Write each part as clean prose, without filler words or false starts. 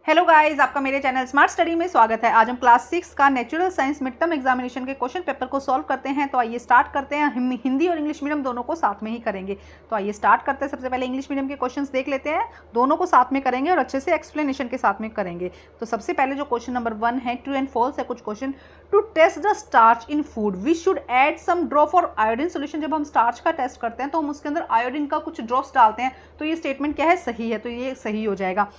Hello guys, आपका मेरे channel smart study में स्वागत है। आज हम क्लास 6 का natural science mid term examination के क्वेश्चन पेपर को सॉल्व करते हैं। तो आइए स्टार्ट करते हैं। हम हिंदी और इंग्लिश मीडियम दोनों को साथ में ही करेंगे। तो आइए स्टार्ट करते हैं। सबसे पहले इंग्लिश मीडियम के क्वेश्चंस देख लेते हैं। दोनों को साथ में करेंगे और अच्छे से एक्सप्लेनेशन के साथ में करेंगे। तो सबसे पहले जो क्वेश्चन नंबर 1 है, ट्रू एंड फॉल्स है कुछ question. To test the starch in food we should add some drop for iodine solution. जब हम स्टार्च का टेस्ट करते हैं तो हम उसके अंदर आयोडीन का कुछ ड्रॉप्स डालते हैं। तो ये स्टेटमेंट क्या है? सही है। तो ये सही हो जाएगा।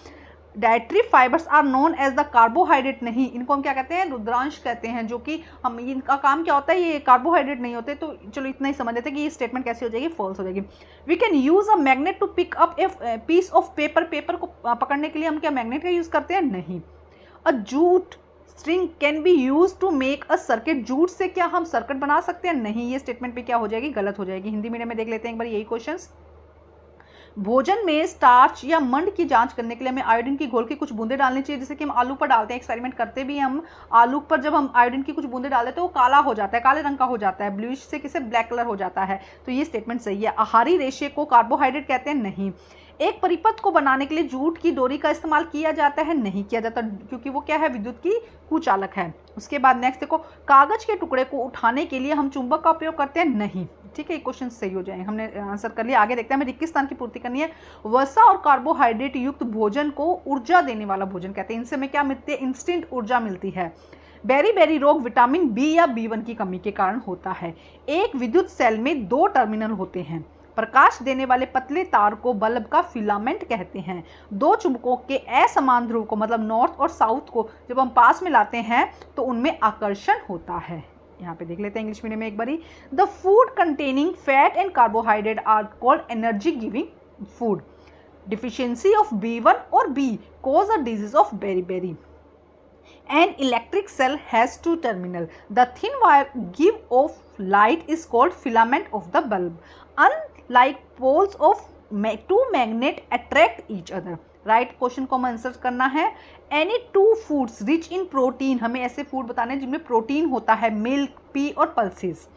Dietary fibres are known as the carbohydrate. नहीं, इनको हम क्या कहते हैं? रुद्रांश कहते हैं। जो कि हम, इनका काम क्या होता है? ये कार्बोहाइड्रेट नहीं होते। तो चलो इतना ही समझ लेते हैं कि ये स्टेटमेंट कैसी हो जाएगी? फॉल्स हो जाएगी। We can use a magnet to pick up a piece of paper. Paper को पकड़ने के लिए हम क्या मैग्नेट का यूज करते हैं? नहीं। A jute string can be use to make a circuit. Jute से क्या हम सर्किट बना सकते हैं? नहीं। ये स्टेटमेंट भी क्या हो जाएगी? गलत हो जाएगी। हिंदी मीडियम में देख लेते हैं एक बार यही क्वेश्चन। भोजन में स्टार्च या मंड की जांच करने के लिए हमें आयोडीन की घोल की कुछ बूंदे डालनी चाहिए। जैसे कि हम आलू पर डालते हैं, एक्सपेरिमेंट करते भी हैं हम। आलू पर जब हम आयोडीन की कुछ बूंदे डालते हैं तो वो काला हो जाता है, काले रंग का हो जाता है, ब्लूइश से किसे ब्लैक कलर हो जाता है। तो ये स्टेटमेंट सही है। आहारी रेशे को कार्बोहाइड्रेट कहते हैं? नहीं। एक परिपथ को बनाने के लिए जूट की डोरी का इस्तेमाल किया जाता है? नहीं किया जाता, क्योंकि वो क्या है? विद्युत की कुचालक है। उसके बाद नेक्स्ट देखो, कागज के टुकड़े को उठाने के लिए हम चुंबक का उपयोग करते हैं? नहीं। ठीक है, ये क्वेश्चन सही हो जाएंगे। हमने आंसर कर लिया। आगे देखते हैं, हमें रिक्त स्थान की पूर्ति करनी है। वसा और कार्बोहाइड्रेट युक्त भोजन को ऊर्जा देने वाला भोजन कहते हैं। इनसे हमें क्या मिलती है? इंस्टेंट ऊर्जा मिलती है। बेरी बेरी रोग विटामिन बी या B1 की कमी के कारण होता है। एक विद्युत सेल में 2 टर्मिनल होते हैं। प्रकाश देने वाले पतले तार को बल्ब का फिलामेंट कहते हैं। 2 चुंबकों के असमान ध्रुव को, मतलब नॉर्थ और साउथ को, जब हम पास में लाते हैं तो उनमें आकर्षण होता है। यहाँ पे देख लेते हैं इंग्लिश मीडियम में एक बारी। The food containing fat and carbohydrate are called energy giving food. Deficiency of B1 और B cause a disease of beriberi. An electric cell has 2 terminals. The thin wire give off light is called filament of the bulb. Unlike poles of 2 magnets attract each other. Right question को हमें answer करना है। Any 2 foods rich in protein. हमें ऐसे food बताने हैं जिनमें protein होता है। मिल्क, पी और pulses.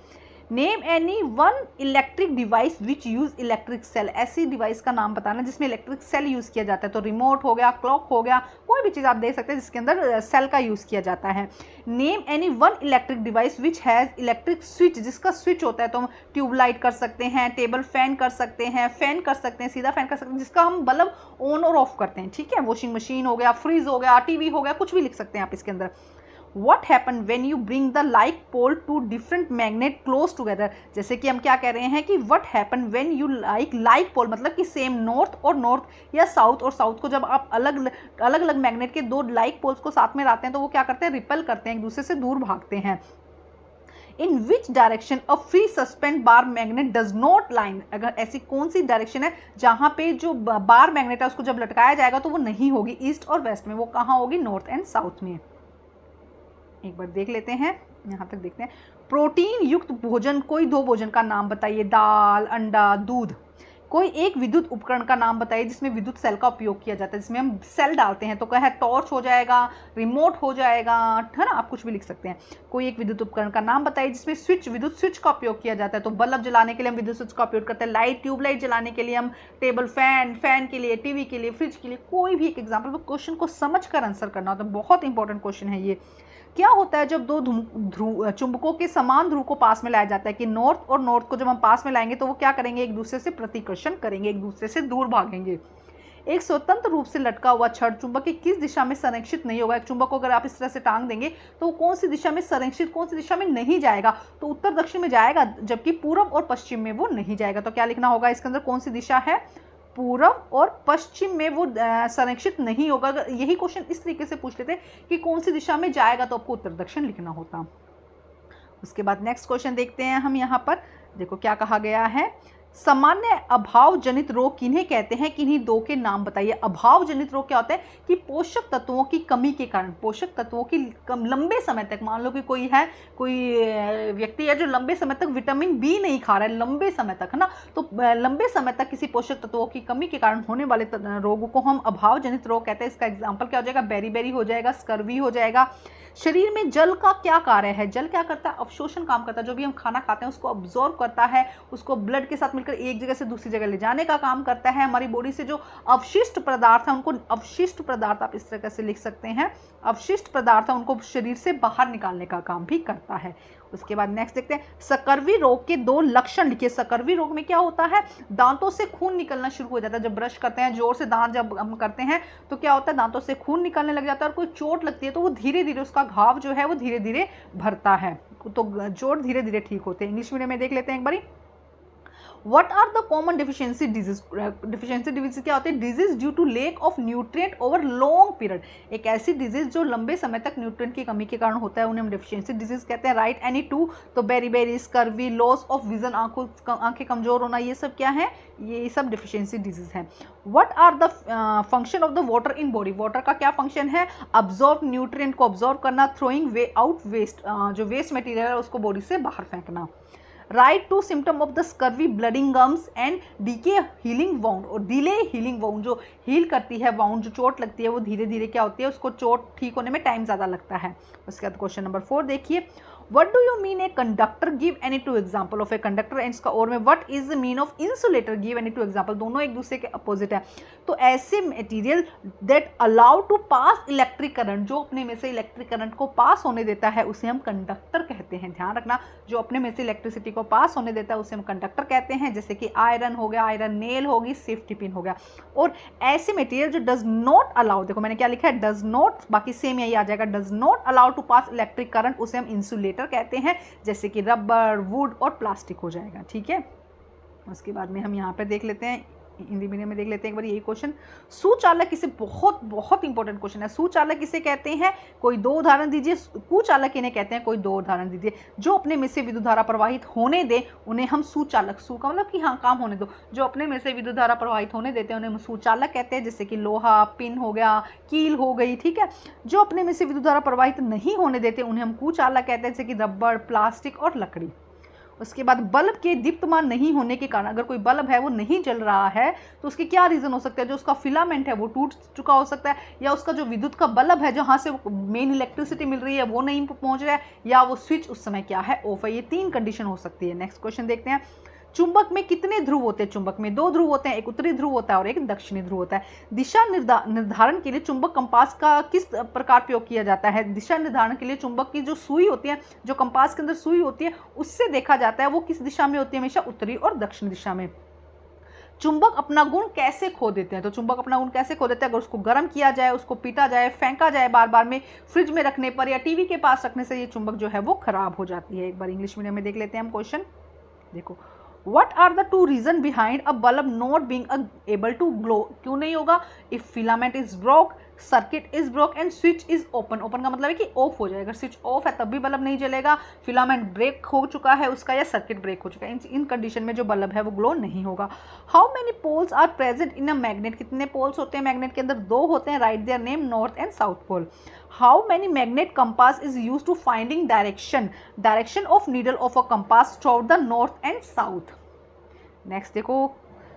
Name any 1 electric device which use electric cell. ऐसी डिवाइस का नाम बताना जिसमें इलेक्ट्रिक सेल यूज किया जाता है। तो रिमोट हो गया, क्लॉक हो गया, कोई भी चीज़ आप देख सकते हैं जिसके अंदर सेल का यूज किया जाता है। Name any 1 electric device which has electric switch. जिसका स्विच होता है तो हम ट्यूबलाइट कर सकते हैं, टेबल फैन कर सकते हैं, फैन कर सकते हैं, सीधा फैन कर सकते हैं, जिसका हम बल्ब ऑन और ऑफ करते हैं। ठीक है, वॉशिंग मशीन हो गया, फ्रिज हो गया, टीवी हो गया, कुछ भी लिख सकते हैं आप इसके अंदर। What happen when you bring the like pole to different magnet close together? जैसे कि हम क्या कह रहे हैं कि what happen when you like pole, मतलब कि सेम नॉर्थ और नॉर्थ या साउथ और साउथ को जब आप अलग अलग मैग्नेट के 2 लाइक पोल्स को साथ में लाते हैं तो वो क्या करते हैं? रिपेल करते हैं, एक दूसरे से दूर भागते हैं। In which direction a free suspend bar magnet does not line. अगर ऐसी कौन सी डायरेक्शन है जहाँ पे जो बार मैग्नेट है उसको जब लटकाया जाएगा तो वो नहीं होगी ईस्ट और वेस्ट में, वो कहाँ होगी? नॉर्थ एंड साउथ में। एक बार देख लेते हैं, यहाँ तक देखते हैं। प्रोटीन युक्त भोजन, कोई 2 भोजन का नाम बताइए। दाल, अंडा, दूध। कोई एक विद्युत उपकरण का नाम बताइए जिसमें विद्युत सेल का उपयोग किया जाता है, जिसमें हम सेल डालते हैं। तो क्या है? टॉर्च हो जाएगा, रिमोट हो जाएगा, है ना, आप कुछ भी लिख सकते हैं। कोई एक विद्युत उपकरण का नाम बताइए जिसमें स्विच, विद्युत स्विच का उपयोग किया जाता है। तो बल्ब जलाने के लिए हम विद्युत स्विच का उपयोग करते हैं। लाइट, ट्यूबलाइट जलाने के लिए हम, टेबल फैन, फैन के लिए, टीवी के लिए, फ्रिज के लिए, कोई भी एक एग्जाम्पल। क्वेश्चन को समझ कर आंसर करना होता है। बहुत इंपॉर्टेंट क्वेश्चन है ये। क्या होता है जब 2 चुंबकों के समान ध्रुव को पास में लाया जाता है? कि नॉर्थ और नॉर्थ को जब हम पास में लाएंगे तो वो क्या करेंगे? एक दूसरे से प्रतिकर्षण करेंगे, एक दूसरे से दूर भागेंगे। एक स्वतंत्र रूप से लटका हुआ छड़ चुंबक की किस दिशा में संरक्षित नहीं होगा? एक चुंबक को अगर आप इस तरह से टांग देंगे तो वो कौन सी दिशा में संरक्षित, कौन सी दिशा में नहीं जाएगा? तो उत्तर दक्षिण में जाएगा, जबकि पूर्व और पश्चिम में वो नहीं जाएगा। तो क्या लिखना होगा इसके अंदर? कौन सी दिशा है? पूर्व और पश्चिम में वो संरक्षित नहीं होगा। अगर यही क्वेश्चन इस तरीके से पूछ लेते कि कौन सी दिशा में जाएगा तो आपको उत्तर दक्षिण लिखना होता। उसके बाद नेक्स्ट क्वेश्चन देखते हैं हम। यहाँ पर देखो क्या कहा गया है। सामान्य अभाव जनित रोग किन्हें कहते हैं? किन्हीं 2 के नाम बताइए। अभाव जनित रोग क्या होता है? कि पोषक तत्वों की कमी के कारण, पोषक तत्वों की लंबे समय तक, मान लो कि कोई व्यक्ति है जो लंबे समय तक विटामिन B नहीं खा रहा है, लंबे समय तक, है ना, तो लंबे समय तक किसी पोषक तत्वों की कमी के कारण होने वाले रोगों को हम अभाव जनित रोग कहते हैं। इसका एग्जाम्पल क्या हो जाएगा? बेरी हो जाएगा, स्कर्वी हो जाएगा। शरीर में जल का क्या कार्य है? जल क्या करता है? अवशोषण काम करता है। जो भी हम खाना खाते हैं उसको अब्जॉर्व करता है, उसको ब्लड के साथ मिलकर एक जगह से दूसरी जगह ले जाने का काम करता है। हमारी बॉडी से जो अवशिष्ट पदार्थ है उनको, अवशिष्ट पदार्थ आप इस तरह से लिख सकते हैं, अवशिष्ट पदार्थ है उनको शरीर से बाहर निकालने का काम भी करता है। उसके बाद नेक्स्ट देखते हैं, सकर्वी रोग के 2 लक्षण लिखिए। सकर्वी रोग में क्या होता है, दांतों से खून निकलना शुरू हो जाता है। जब ब्रश करते हैं जोर से दांत जब हम करते हैं तो क्या होता है, दांतों से खून निकलने लग जाता है और कोई चोट लगती है तो वो धीरे धीरे उसका घाव जो है वो धीरे धीरे भरता है, तो चोट धीरे धीरे ठीक होते हैं। इंग्लिश मीडियम में देख लेते हैं एक बारी। What are the common deficiency disease? Deficiency disease क्या होते हैं, disease due to lack of nutrient over long period. एक ऐसी डिजीज जो लंबे समय तक न्यूट्रिएंट की कमी के कारण होता है उन्हें हम डेफिशिएंसी डिजीज कहते हैं। राइट एनी टू, तो beriberi scurvy, loss of vision, आंखें कमजोर होना, ये सब क्या है, ये सब डेफिशिएंसी डिजीज है। What are the function of the water in body? Water का क्या फंक्शन है, अब्जॉर्ब न्यूट्रिएंट को अब्जॉर्ब करना, थ्रोइंग वे आउट वेस्ट, जो वेस्ट मटेरियल है उसको बॉडी से बाहर फेंकना। Right two symptom of the scurvy, bleeding gums and decay healing wound, और डिले हीलिंग वाउंड, जो हील करती है वाउंड, जो चोट लगती है वो धीरे धीरे क्या होती है, उसको चोट ठीक होने में टाइम ज़्यादा लगता है। उसके बाद क्वेश्चन नंबर 4 देखिए, What do you mean a conductor? Give any two example of a conductor and इसका और में what is the mean of insulator? Give any two example। दोनों एक दूसरे के अपोजिट है। तो ऐसे material that allow to pass electric current, जो अपने में से इलेक्ट्रिक करंट को पास होने देता है उसे हम कंडक्टर कहते हैं। ध्यान रखना, जो अपने में से इलेक्ट्रिसिटी को पास होने देता है उसे हम कंडक्टर कहते हैं। जैसे कि आयरन हो गया, आयरन नेल होगी, सेफ्टी पिन हो गया। और ऐसे मटेरियल जो डज नॉट अलाउ, देखो मैंने क्या लिखा है, डज नॉट, बाकी सेम यही आ जाएगा, does not allow to pass electric current, उसे हम इंसुलेटर कहते हैं। जैसे कि रबर, वुड और प्लास्टिक हो जाएगा। ठीक है, उसके बाद में हम यहाँ पे देख लेते हैं, हिंदी मीडियम में देख लेते हैं एक बार यही क्वेश्चन। सुचालक किसे, बहुत बहुत इंपॉर्टेंट क्वेश्चन है, सुचालक किसे कहते हैं, कोई 2 उदाहरण दीजिए। कुचालक इन्हें कहते हैं, कोई 2 उदाहरण दीजिए। जो अपने में से विद्युत धारा प्रवाहित होने दे उन्हें हम सुचालक, सु का मतलब कि हाँ काम होने दो, जो अपने में से विद्युत धारा प्रवाहित होने देते हैं उन्हें हम सुचालक कहते हैं। जैसे कि लोहा, पिन हो गया, कील हो गई। ठीक है, जो अपने में से विद्युत धारा प्रवाहित नहीं होने देते उन्हें हम कुचालक कहते हैं, जैसे कि रबड़, प्लास्टिक और लकड़ी। उसके बाद बल्ब के दीप्तमान नहीं होने के कारण, अगर कोई बल्ब है वो नहीं जल रहा है तो उसके क्या रीज़न हो सकते हैं, जो उसका फिलामेंट है वो टूट चुका हो सकता है, या उसका जो विद्युत का बल्ब है जहाँ से मेन इलेक्ट्रिसिटी मिल रही है वो नहीं पहुँच रहा है, या वो स्विच उस समय क्या है, ऑफ है। ये 3 कंडीशन हो सकती है। नेक्स्ट क्वेश्चन देखते हैं, चुंबक में कितने ध्रुव होते हैं? चुंबक में 2 ध्रुव होते हैं, एक उत्तरी ध्रुव होता है और एक दक्षिणी ध्रुव होता है। दिशा निर्धारण के लिए चुंबक कंपास का किस प्रकार प्रयोग किया जाता है? दिशा निर्धारण के लिए चुंबक की जो सुई होती है, जो कंपास के अंदर सुई होती है, उससे देखा जाता है वो किस दिशा में होती है, हमेशा उत्तरी और दक्षिणी दिशा में। चुंबक अपना गुण कैसे खो देते हैं? तो चुंबक अपना गुण कैसे खो देते हैं? अगर उसको गर्म किया जाए, उसको पीटा जाए, फेंका जाए बार बार में, फ्रिज में रखने पर या टीवी के पास रखने से ये चुंबक जो है वो खराब हो जाती है। एक बार इंग्लिश मीडियम में देख लेते हैं हम क्वेश्चन। देखो, What are the 2 reason behind a bulb not being able to glow? क्यों नहीं होगा? If filament is broke, circuit is broke and switch is open. Open का मतलब है कि ऑफ हो जाएगा, स्विच ऑफ है तब भी बल्ब नहीं जलेगा, फिलामेंट ब्रेक हो चुका है उसका या सर्किट ब्रेक हो चुका है, इन कंडीशन में जो बल्ब है वो ग्लो नहीं होगा। How many poles are present in a magnet? कितने पोल्स होते हैं मैग्नेट के अंदर? 2 होते हैं। Right their name, north and south pole. How many magnet compass is use to finding direction of needle of a compass through the north and south. Next देखो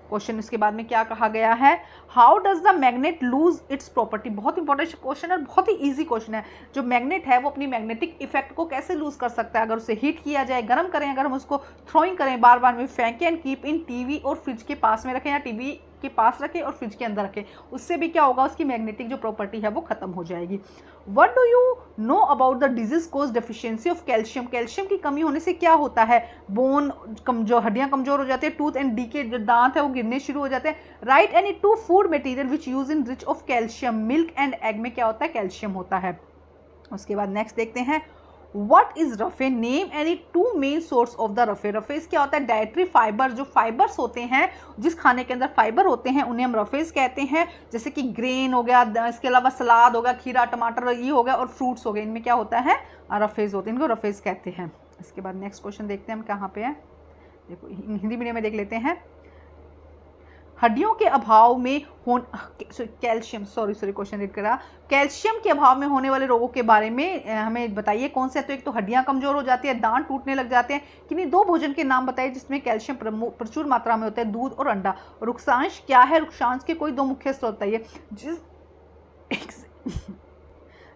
question, इसके बाद में क्या कहा गया है, how does the magnet lose its property? बहुत important question है, बहुत ही इजी क्वेश्चन है। जो मैग्नेट है वो अपनी मैग्नेटिक इफेक्ट को कैसे लूज कर सकता है? अगर उसे हीट किया जाए, गर्म करें, अगर हम उसको थ्रोइंग करें, बार बार में फेंकें एंड कीप इन टीवी और फ्रिज के पास में रखें, या टीवी के पास रखें और फ्रिज के अंदर रखें, उससे भी क्या होगा, उसकी मैग्नेटिक जो प्रॉपर्टी है वो खत्म हो जाएगी। What do you know about the disease cause deficiency of calcium? Calcium की कमी होने से क्या होता है? बोन कमजोर, हड्डियां कमजोर हो जाती है, टूथ एंड डी के जो दांत है वो गिरने शुरू हो जाते हैं। Right any 2 food material which use in rich of calcium? Milk and egg में क्या होता है, कैल्शियम होता है। उसके बाद नेक्स्ट देखते हैं, What is रफे? Name any 2 main source of the रफे। Roughage क्या होता है? डाइटरी फाइबर, जो फाइबर्स होते हैं, जिस खाने के अंदर फाइबर होते हैं उन्हें हम रफेज कहते हैं। जैसे कि ग्रेन हो गया, इसके अलावा सलाद हो गया, खीरा, टमाटर ये हो गया, और फ्रूट्स हो गए, इनमें क्या होता है, रफेज होते हैं, इनको रफेज कहते हैं। इसके बाद नेक्स्ट क्वेश्चन देखते हैं हम कहाँ पे है। देखो हिंदी मीडियम में देख लेते हैं, हड्डियों के अभाव में क्वेश्चन रीड करा, कैल्शियम के अभाव में होने वाले रोगों के बारे में हमें बताइए कौन से। तो एक तो हड्डियां कमजोर हो जाती है, दांत टूटने लग जाते हैं। किन्हीं 2 भोजन के नाम बताइए जिसमें कैल्शियम प्रचुर मात्रा में होता है? दूध और अंडा। रुक्षांश क्या है? रुक्षांश के कोई 2 मुख्य स्रोत बताइए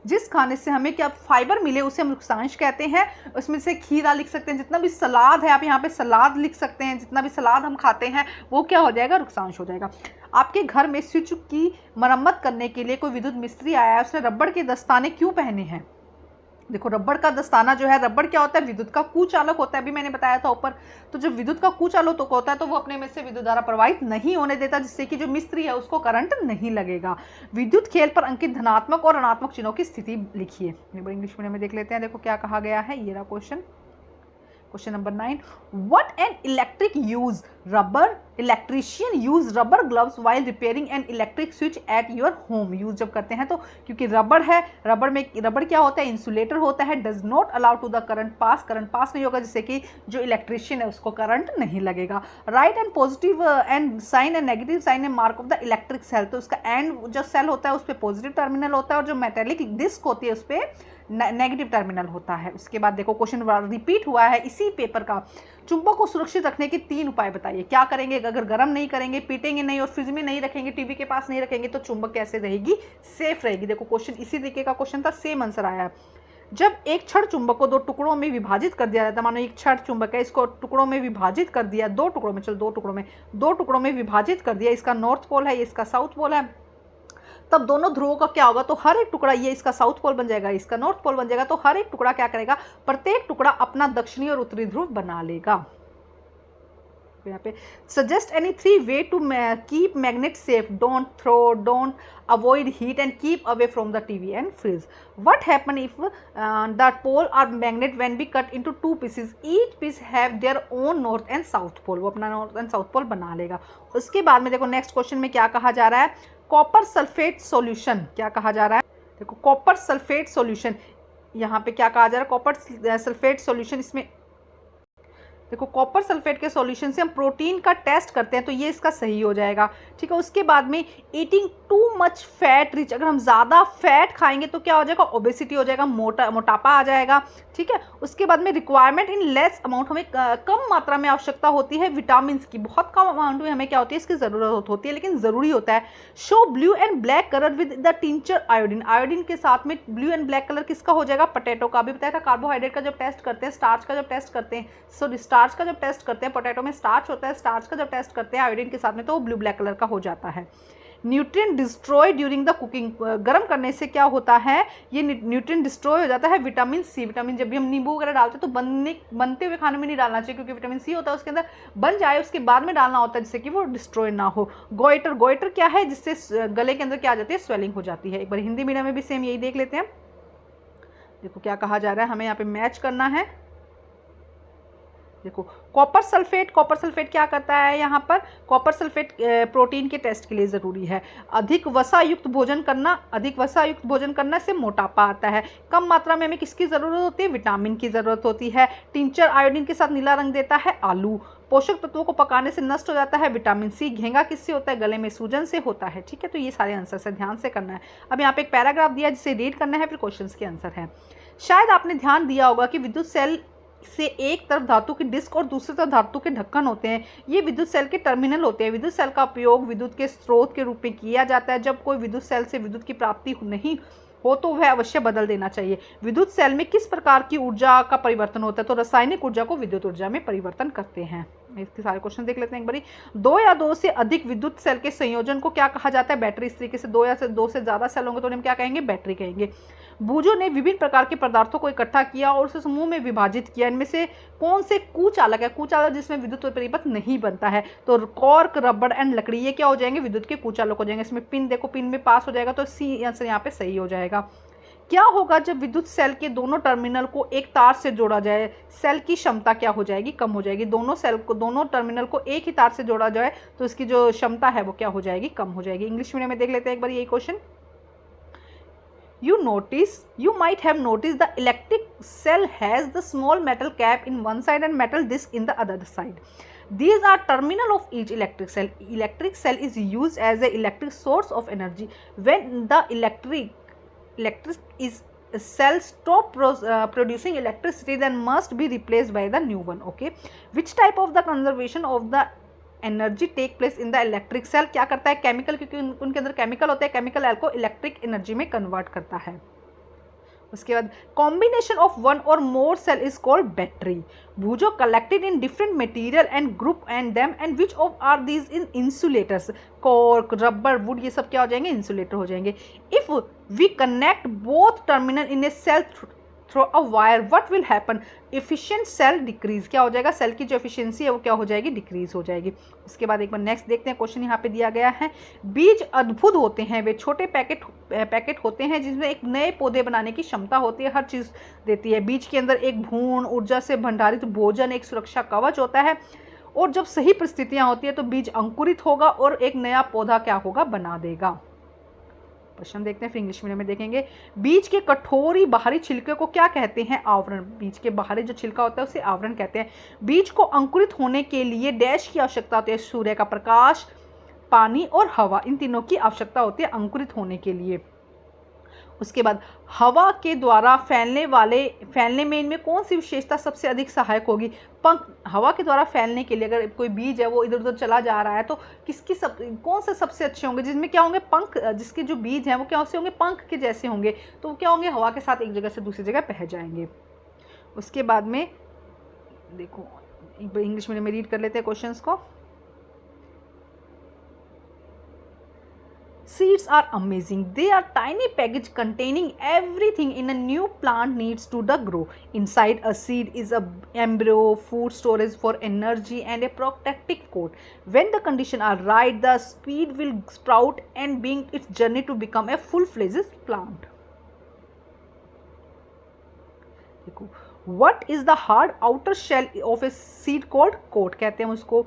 जिस खाने से हमें क्या फाइबर मिले उसे हम रुक्षांश कहते हैं। उसमें से खीरा लिख सकते हैं, जितना भी सलाद है आप यहाँ पे सलाद लिख सकते हैं, जितना भी सलाद हम खाते हैं वो क्या हो जाएगा, रुक्षांश हो जाएगा। आपके घर में स्विच की मरम्मत करने के लिए कोई विद्युत मिस्त्री आया है, उसने रबड़ के दस्ताने क्यों पहने हैं। देखो रबड़ का दस्ताना जो है, रबड़ क्या होता है, विद्युत का कुचालक होता है, अभी मैंने बताया था ऊपर। तो जब विद्युत का कुचालक होता है तो वो अपने में से विद्युत धारा प्रवाहित नहीं होने देता, जिससे कि जो मिस्त्री है उसको करंट नहीं लगेगा। विद्युत खेल पर अंकित धनात्मक और ऋणात्मक चिन्हों की स्थिति लिखिए। इंग्लिश मीडियम में देख लेते हैं, देखो क्या कहा गया है, ये रहा question. Question number 9. What an electric use rubber electrician use rubber gloves while repairing an electric switch at your home. Use जब करते हैं तो क्योंकि रबड़ है, रबड़ क्या होता है, इंसुलेटर होता है, does not allow to the current pass नहीं होगा, जिससे कि जो इलेक्ट्रिशियन है उसको करंट नहीं लगेगा। Right and positive and sign and negative sign and mark of the electric cell. तो उसका एंड जो सेल होता है उस पर पॉजिटिव टर्मिनल होता है और जो मेटेलिक डिस्क होती है उस पर नेगेटिव टर्मिनल होता है। उसके बाद देखो क्वेश्चन रिपीट हुआ है इसी पेपर का। चुंबक को सुरक्षित रखने के 3 उपाय बताइए। क्या करेंगे, अगर गर्म नहीं करेंगे, पीटेंगे नहीं और फ्रिज में नहीं रखेंगे, टीवी के पास नहीं रखेंगे तो चुंबक कैसे रहेगी, सेफ रहेगी। देखो क्वेश्चन इसी तरीके का क्वेश्चन था, सेम आंसर आया है। जब एक छड़ चुंबक को 2 टुकड़ों में विभाजित कर दिया जाता है, मानो एक छड़ चुंबक है, इसको टुकड़ों में विभाजित कर दिया, 2 टुकड़ों में, चलो 2 टुकड़ों में विभाजित कर दिया, इसका नॉर्थ पोल है, ये इसका साउथ पोल है, तब दोनों ध्रुवों का क्या होगा, तो हर एक टुकड़ा, ये इसका साउथ पोल बन जाएगा, इसका नॉर्थ पोल बन जाएगा, तो हर एक टुकड़ा क्या करेगा, प्रत्येक टुकड़ा अपना दक्षिणी और उत्तरी ध्रुव बना लेगा। यहाँ पे suggest any 3 way to keep magnet safe, don't throw, don't avoid heat and keep away from the TV and fridge. What happen if the pole or magnet when be cut into 2 pieces, each piece have their own north and south pole, वो अपना north and south पोल बना लेगा। उसके बाद में देखो next question में क्या कहा जा रहा है, कॉपर सल्फेट सॉल्यूशन, क्या कहा जा रहा है, देखो कॉपर सल्फेट सॉल्यूशन, यहाँ पे क्या कहा जा रहा है, कॉपर सल्फेट सॉल्यूशन, इसमें देखो कॉपर सल्फेट के सॉल्यूशन से हम प्रोटीन का टेस्ट करते हैं तो ये इसका सही हो जाएगा, ठीक है। उसके बाद में eating too much fat rich, अगर हम ज़्यादा फैट खाएंगे तो क्या हो जाएगा, ओबेसिटी हो जाएगा, मोटापा आ जाएगा, ठीक है। उसके बाद में रिक्वायरमेंट इन लेस अमाउंट, हमें कम मात्रा में आवश्यकता होती है विटामिन की, बहुत कम अमाउंट में हमें क्या होती है, इसकी ज़रूरत होती है, लेकिन ज़रूरी होता है। Show blue and black colour with the tincture iodine, iodine के साथ में ब्लू एंड ब्लैक कलर किसका हो जाएगा, पोटैटो का। भी बताया था कार्बोहाइड्रेट का जब टेस्ट करते हैं, स्टार्च का जब टेस्ट करते हैं, स्टार्च का जब टेस्ट करते हैं, पोटैटो में स्टार्च होता है, स्टार्च का जब टेस्ट करते हैं आयोडीन के साथ में तो वो ब्लू ब्लैक कलर का हो जाता है। Nutrient destroy during the cooking, गर्म करने से क्या होता है, ये न्यूट्रिएंट डिस्ट्रॉय हो जाता है। विटामिन सी, विटामिन जब भी हम नींबू वगैरह डालते हैं तो बनते हुए खाने में नहीं डालना चाहिए, क्योंकि विटामिन सी होता है उसके अंदर, बन जाए उसके बाद में डालना होता है जिससे कि वो डिस्ट्रॉय ना हो। गोइटर, गोइटर क्या है, जिससे गले के अंदर क्या आ जाती है, स्वेलिंग हो जाती है। एक बार हिंदी मीडियम में भी सेम यही देख लेते हैं। देखो क्या कहा जा रहा है, हमें यहाँ पे मैच करना है। देखो कॉपर सल्फेट क्या करता है, यहाँ पर कॉपर सल्फेट प्रोटीन के टेस्ट के लिए ज़रूरी है। अधिक वसा युक्त भोजन करना से मोटापा आता है। कम मात्रा में हमें किसकी ज़रूरत होती है, विटामिन की ज़रूरत होती है। टिंचर आयोडीन के साथ नीला रंग देता है आलू। पोषक तत्वों को पकाने से नष्ट हो जाता है विटामिन सी। घेंगा किससे होता है, गले में सूजन से होता है, ठीक है। तो ये सारे आंसर से ध्यान से करना है। अब यहाँ पे एक पैराग्राफ दिया है जिसे रीड करना है, फिर क्वेश्चंस के आंसर है। शायद आपने ध्यान दिया होगा कि विद्युत सेल से एक तरफ धातु की डिस्क और दूसरी तरफ धातु के ढक्कन होते हैं, ये विद्युत सेल के टर्मिनल होते हैं। विद्युत सेल का उपयोग विद्युत के स्रोत के रूप में किया जाता है। जब कोई विद्युत सेल से विद्युत की प्राप्ति नहीं हो तो वह अवश्य बदल देना चाहिए। विद्युत सेल में किस प्रकार की ऊर्जा का परिवर्तन होता है, तो रासायनिक ऊर्जा को विद्युत ऊर्जा में परिवर्तन करते हैं। इसके सारे क्वेश्चन देख लेते हैं एक बारी। 2 या 2 से अधिक विद्युत सेल के संयोजन को क्या कहा जाता है, बैटरी। इस तरीके से 2 या 2 से ज़्यादा सेल होंगे तो उन्हें क्या कहेंगे, बैटरी कहेंगे। बूजो ने विभिन्न प्रकार के पदार्थों को इकट्ठा किया और उसे समूह में विभाजित किया। इनमें से कौन से कुचालक है, कुचालक जिसमें विद्युत परिपथ नहीं बनता है, तो कॉर्क, रबड़ एंड लकड़ी, ये क्या हो जाएंगे, विद्युत के कुचालक हो जाएंगे। इसमें पिन, देखो पिन में पास हो जाएगा तो सी आंसर यहाँ पे सही हो जाएगा। क्या होगा जब विद्युत सेल के दोनों टर्मिनल को एक तार से जोड़ा जाए, सेल की क्षमता क्या हो जाएगी, कम हो जाएगी। दोनों टर्मिनल को एक ही तार से जोड़ा जाए तो इसकी जो क्षमता है वो क्या हो जाएगी, कम हो जाएगी। इंग्लिश मीडियम में देख लेते हैं एक बार यही question. You might have noticed the electric cell has the small metal cap in one side and metal disc in the other side. These are terminal of each electric cell. Electric cell is used as a electric source of energy. When the electric cell stop producing electricity, then must be replaced by the new one. Okay, which type of the conservation of the energy take place in the electric cell, क्या करता है, chemical, क्योंकि उनके अंदर chemical होता है, chemical को electric energy में कन्वर्ट करता है। उसके बाद combination of one or more cell is called battery. भूजो collected in different material and group and them and which of are these in insulators. Cork, rubber, wood, ये सब क्या हो जाएंगे? इंसुलेटर हो जाएंगे। If we connect both terminal in a cell through a wire what will happen? Efficient cell decrease. क्या हो जाएगा? सेल की जो एफिशिएंसी है वो क्या हो जाएगी? डिक्रीज हो जाएगी। उसके बाद एक बार नेक्स्ट देखते हैं, क्वेश्चन यहाँ पे दिया गया है। बीज अद्भुत होते हैं, वे छोटे पैकेट होते हैं जिसमें एक नए पौधे बनाने की क्षमता होती है, हर चीज़ देती है। बीज के अंदर एक भ्रूण, ऊर्जा से भंडारित भोजन, एक सुरक्षा कवच होता है, और जब सही परिस्थितियाँ होती है तो बीज अंकुरित होगा और एक नया पौधा क्या होगा? बना देगा। प्रश्न देखते हैं, फिर इंग्लिश मीडियम में देखेंगे। बीज के कठोरी बाहरी छिलके को क्या कहते हैं? आवरण। बीज के बाहरी जो छिलका होता है उसे आवरण कहते हैं। बीज को अंकुरित होने के लिए डैश की आवश्यकता होती है? सूर्य का प्रकाश, पानी और हवा, इन तीनों की आवश्यकता होती है अंकुरित होने के लिए। उसके बाद हवा के द्वारा फैलने में इनमें कौन सी विशेषता सबसे अधिक सहायक होगी? पंख। हवा के द्वारा फैलने के लिए अगर कोई बीज है वो इधर उधर चला जा रहा है तो कौन से सबसे अच्छे होंगे? जिसमें क्या होंगे? पंख। जिसके जो बीज हैं वो क्या से होंगे? पंख के जैसे होंगे, तो वो क्या होंगे? हवा के साथ एक जगह से दूसरी जगह बह जाएंगे। उसके बाद में देखो, इंग्लिश मीडियम में रीड कर लेते हैं क्वेश्चंस को। Seeds are amazing. They are tiny package containing everything in a new plant needs to the grow. Inside a seed is a embryo, food storage for energy and a protective coat. When the conditions are right, the seed will sprout and begin its journey to become a full-fledged plant. What is the hard outer shell of a seed called coat? कहते हैं उसको।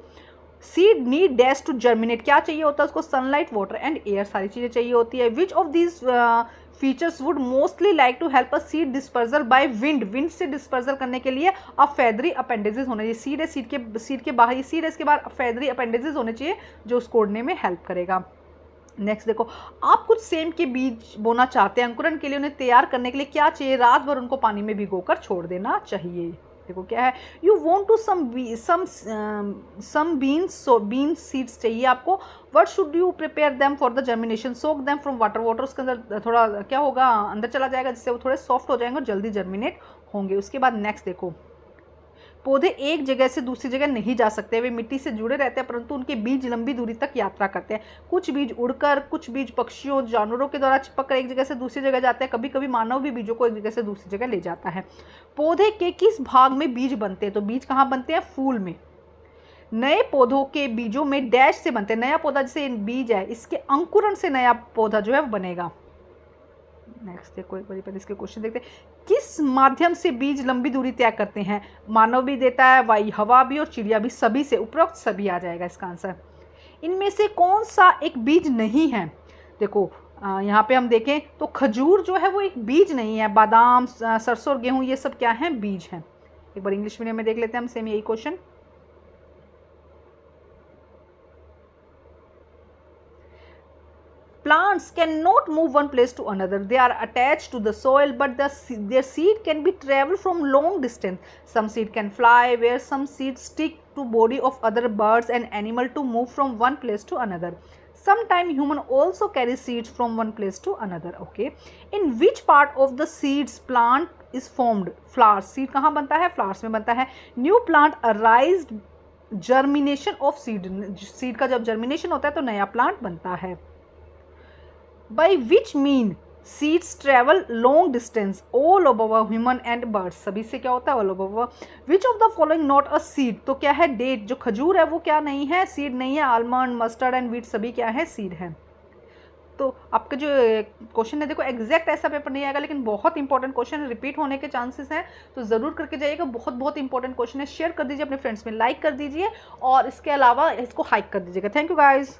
Seed need dash to germinate. क्या चाहिए होता है उसको? Sunlight, water and air, सारी चीज़ें चाहिए होती है। Which of these features would mostly like to help a seed dispersal by wind. Wind से डिस्पर्जल करने के लिए फेदरी अपेंडेजेस होने चाहिए। सीड है, सीड के बाहर, सीड है, इसके बाद फेदरी अपेंडेजेस होने चाहिए जो उसको उड़ने में हेल्प करेगा। नेक्स्ट देखो, आप कुछ सेम के बीज बोना चाहते हैं, अंकुरन के लिए उन्हें तैयार करने के लिए क्या चाहिए? रात भर उनको पानी में भिगोकर छोड़ देना चाहिए। देखो क्या है, you want to some beans seeds चाहिए आपको। What should you prepare them for the germination? Soak them from water. Water उसके अंदर थोड़ा क्या होगा? अंदर चला जाएगा, जिससे वो थोड़े सॉफ्ट हो जाएंगे और जल्दी जर्मिनेट होंगे। उसके बाद नेक्स्ट देखो, पौधे एक जगह से दूसरी जगह नहीं जा सकते, वे मिट्टी से जुड़े रहते हैं, परंतु उनके बीज लंबी दूरी तक यात्रा करते हैं। कुछ बीज उड़कर, कुछ बीज पक्षियों, जानवरों के द्वारा चिपक एक जगह से दूसरी जगह जाते हैं। कभी कभी मानव भी बीजों को एक जगह से दूसरी जगह ले जाता है। पौधे के किस भाग में बीज बनते हैं? तो बीज कहाँ बनते हैं? फूल में। नए पौधों के बीजों में डैश से बनते हैं। नया पौधा जैसे बीज है, इसके अंकुरण से नया पौधा जो है वो बनेगा। नेक्स्ट देखो, एक बार इसके क्वेश्चन देखते हैं। किस माध्यम से बीज लंबी दूरी तय करते हैं? मानव भी देता है, वायु, हवा भी और चिड़िया भी, सभी से। उपरोक्त सभी आ जाएगा इसका आंसर। इनमें से कौन सा एक बीज नहीं है? देखो यहाँ पे हम देखें तो खजूर जो है वो एक बीज नहीं है। बादाम, सरसों और गेहूं ये सब क्या हैं? बीज हैं। एक बार इंग्लिश मीडियम में देख लेते हैं हम सेम यही question. Plants cannot move one place to another. They are attached to the soil, but their seed can be travel from long distance. Some seed can fly, where some seeds stick to body of other birds and animal to move from one place to another. Sometimes human also carry seeds from one place to another. Okay. In which part of the seeds plant is formed? Flowers. Seed कहाँ बनता है? Flowers में बनता है. New plant arise germination of seed. Seed का जब germination होता है तो नया plant बनता है. By which mean seeds travel long distance all over human and birds? सभी से क्या होता है? all over. Which of the following not a seed? तो क्या है? डेट। जो खजूर है वो क्या नहीं है? सीड नहीं है। आलमंड, मस्टर्ड एंड वीट सभी क्या है? सीड है। तो आपका जो क्वेश्चन है देखो एग्जैक्ट ऐसा पेपर नहीं आएगा, लेकिन बहुत इंपॉर्टेंट क्वेश्चन है, रिपीट होने के चांसेस हैं, तो ज़रूर करके जाइएगा। बहुत बहुत इंपॉर्टेंट क्वेश्चन है। शेयर कर दीजिए अपने फ्रेंड्स में, लाइक कर दीजिए और इसके अलावा इसको हाइक कर दीजिएगा। Thank you guys.